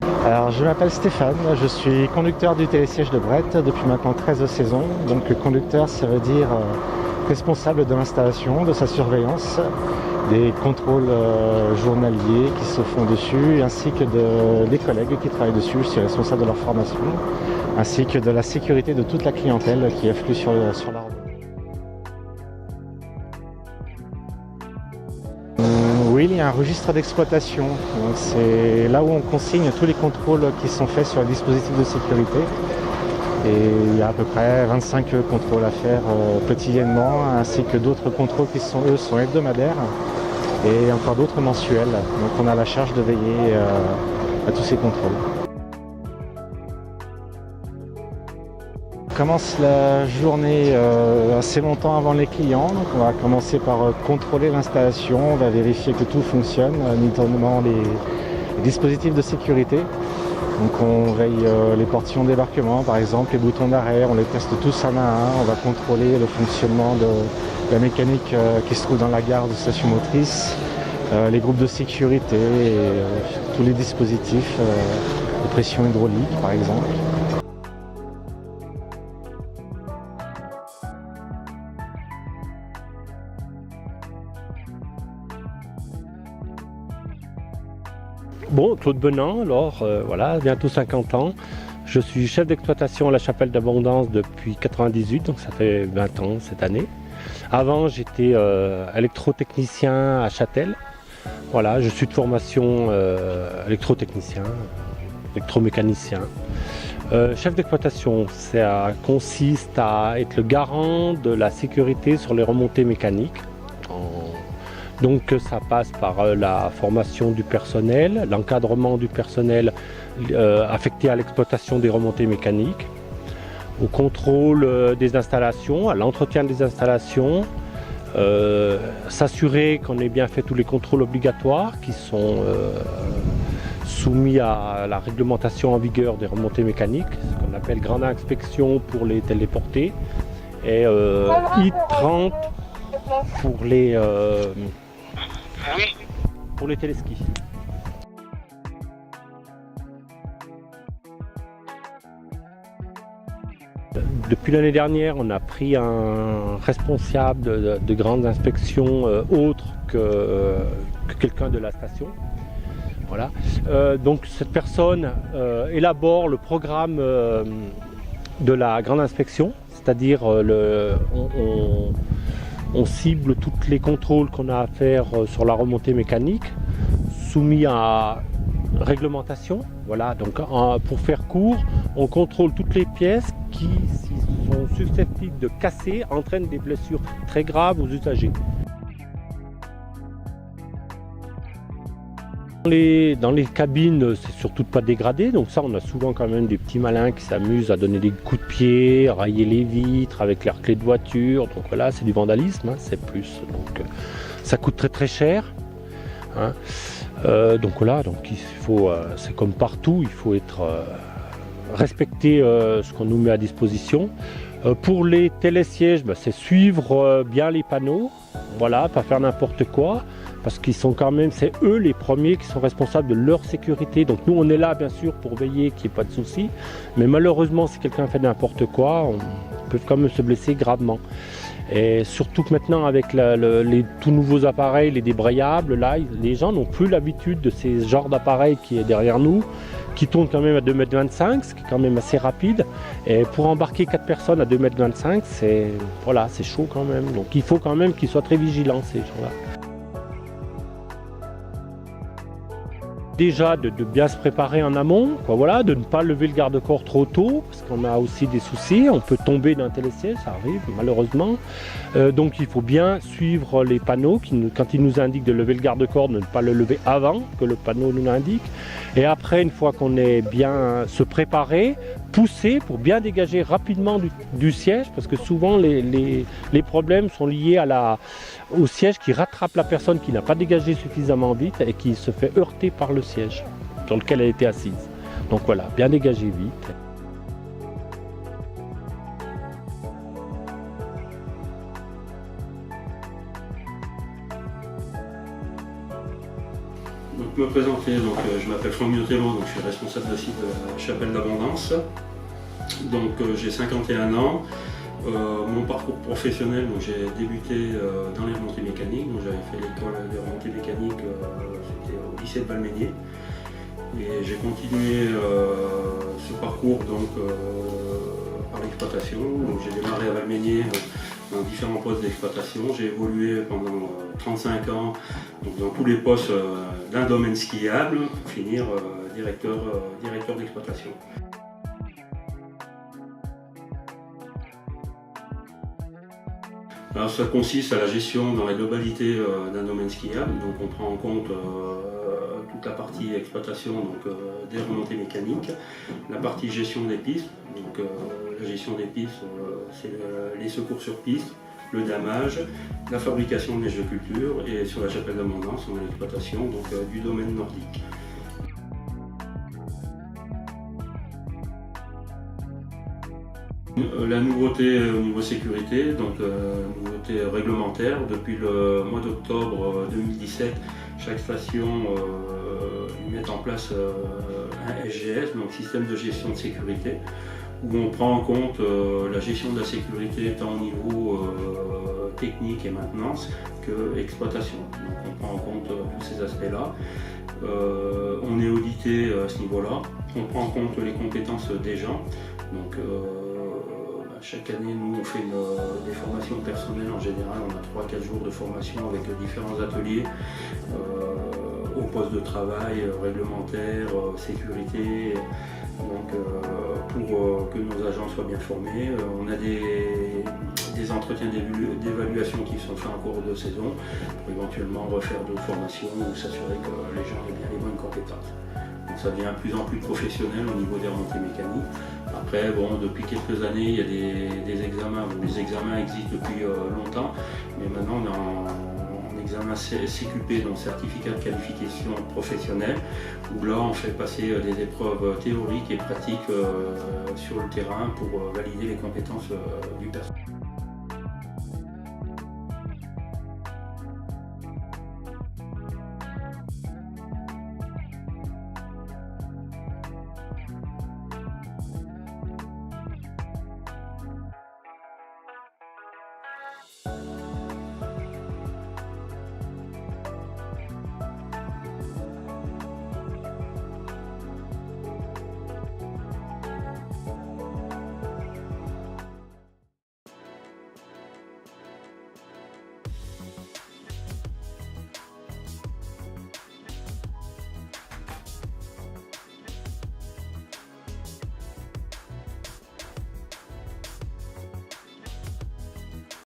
Alors, je m'appelle Stéphane, je suis conducteur du télésiège de Brette depuis maintenant 13 saisons. Donc, conducteur, ça veut dire responsable de l'installation, de sa surveillance, des contrôles journaliers qui se font dessus, ainsi que des collègues qui travaillent dessus. Je suis responsable de leur formation, ainsi que de la sécurité de toute la clientèle qui afflue sur la route. Oui, il y a un registre d'exploitation. C'est là où on consigne tous les contrôles qui sont faits sur les dispositifs de sécurité. Et il y a à peu près 25 contrôles à faire quotidiennement, ainsi que d'autres contrôles qui sont, eux, sont hebdomadaires et encore d'autres mensuels. Donc on a la charge de veiller à tous ces contrôles. On commence la journée assez longtemps avant les clients, donc on va commencer par contrôler l'installation, on va vérifier que tout fonctionne, notamment les dispositifs de sécurité. Donc on veille les portillons de débarquement par exemple, les boutons d'arrêt, on les teste tous un à un, on va contrôler le fonctionnement de la mécanique qui se trouve dans la gare de station motrice, les groupes de sécurité et tous les dispositifs de pression hydraulique par exemple. Bon, Claude Benin, alors voilà, bientôt 50 ans. Je suis chef d'exploitation à la Chapelle d'Abondance depuis 98, donc ça fait 20 ans cette année. Avant, j'étais électrotechnicien à Châtel. Voilà, je suis de formation électrotechnicien, électromécanicien. Chef d'exploitation, ça consiste à être le garant de la sécurité sur les remontées mécaniques. Donc ça passe par la formation du personnel, l'encadrement du personnel affecté à l'exploitation des remontées mécaniques, au contrôle des installations, à l'entretien des installations, s'assurer qu'on ait bien fait tous les contrôles obligatoires qui sont soumis à la réglementation en vigueur des remontées mécaniques, ce qu'on appelle grande inspection pour les téléportés, et I30 pour les téléskis. Depuis l'année dernière, on a pris un responsable de grandes inspections autre que quelqu'un de la station. Voilà. Donc cette personne élabore le programme de la grande inspection, c'est-à-dire on cible tous les contrôles qu'on a à faire sur la remontée mécanique, soumis à réglementation. Voilà, donc pour faire court, on contrôle toutes les pièces qui, s'ils sont susceptibles de casser, entraînent des blessures très graves aux usagers. Dans les cabines, c'est surtout pas dégradé, donc ça on a souvent quand même des petits malins qui s'amusent à donner des coups de pied, à rayer les vitres avec leurs clés de voiture, donc voilà, c'est du vandalisme, hein, c'est plus, donc ça coûte très très cher. Hein. Donc voilà, donc il faut, c'est comme partout, il faut être respecter ce qu'on nous met à disposition. Pour les télésièges, c'est suivre bien les panneaux, voilà, pas faire n'importe quoi. Parce qu'ils sont quand même, c'est eux les premiers qui sont responsables de leur sécurité. Donc nous on est là bien sûr pour veiller qu'il n'y ait pas de soucis. Mais malheureusement si quelqu'un fait n'importe quoi, on peut quand même se blesser gravement. Et surtout que maintenant avec les tout nouveaux appareils, les débrayables, là les gens n'ont plus l'habitude de ces genres d'appareils qui est derrière nous, qui tournent quand même à 2,25 m, ce qui est quand même assez rapide. Et pour embarquer 4 personnes à 2,25 m, c'est chaud quand même. Donc il faut quand même qu'ils soient très vigilants ces gens-là. Déjà de bien se préparer en amont, quoi, voilà, de ne pas lever le garde-corps trop tôt, parce qu'on a aussi des soucis, on peut tomber d'un télésiège, ça arrive malheureusement. Donc il faut bien suivre les panneaux, quand ils nous indiquent de lever le garde-corps, de ne pas le lever avant que le panneau nous l'indique. Et après, une fois qu'on est bien se préparer, pousser pour bien dégager rapidement du siège, parce que souvent les problèmes sont liés au siège qui rattrape la personne qui n'a pas dégagé suffisamment vite et qui se fait heurter par le siège sur lequel elle était assise. Donc voilà, bien dégager vite. Donc me présenter, je m'appelle Franck Miotello, donc je suis responsable de site de la Chapelle d'Abondance. Donc j'ai 51 ans. Mon parcours professionnel, j'ai débuté dans les remontées mécaniques. J'avais fait l'école des remontées mécaniques, c'était au lycée de Valménier. Et j'ai continué ce parcours par l'exploitation. J'ai démarré à Valménier dans différents postes d'exploitation. J'ai évolué pendant 35 ans dans tous les postes d'un domaine skiable pour finir directeur d'exploitation. Alors, ça consiste à la gestion dans la globalité d'un domaine skiable. Donc on prend en compte toute la partie exploitation des remontées mécaniques, la partie gestion des pistes. Donc la gestion des pistes, c'est les secours sur piste, le damage, la fabrication de neige de culture, et sur la Chapelle d'Abondance, on a l'exploitation du domaine nordique. La nouveauté au niveau sécurité, nouveauté réglementaire, depuis le mois d'octobre 2017, chaque station met en place un SGS, donc système de gestion de sécurité, où on prend en compte la gestion de la sécurité tant au niveau technique et maintenance que exploitation. Donc on prend en compte tous ces aspects-là. On est audité à ce niveau-là. On prend en compte les compétences des gens. Donc, chaque année, nous, on fait des formations personnelles. En général, on a 3-4 jours de formation avec différents ateliers au poste de travail, réglementaire, sécurité. Donc, pour que nos agents soient bien formés, on a des entretiens d'évaluation qui sont faits en cours de saison pour éventuellement refaire d'autres formations ou s'assurer que les gens aient bien les bonnes compétences. Donc ça devient de plus en plus professionnel au niveau des remontées mécaniques. Après, depuis quelques années, il y a des examens. Les examens existent depuis longtemps, mais maintenant on est en examen CQP, donc certificat de qualification professionnelle, où là on fait passer des épreuves théoriques et pratiques sur le terrain pour valider les compétences du personnel.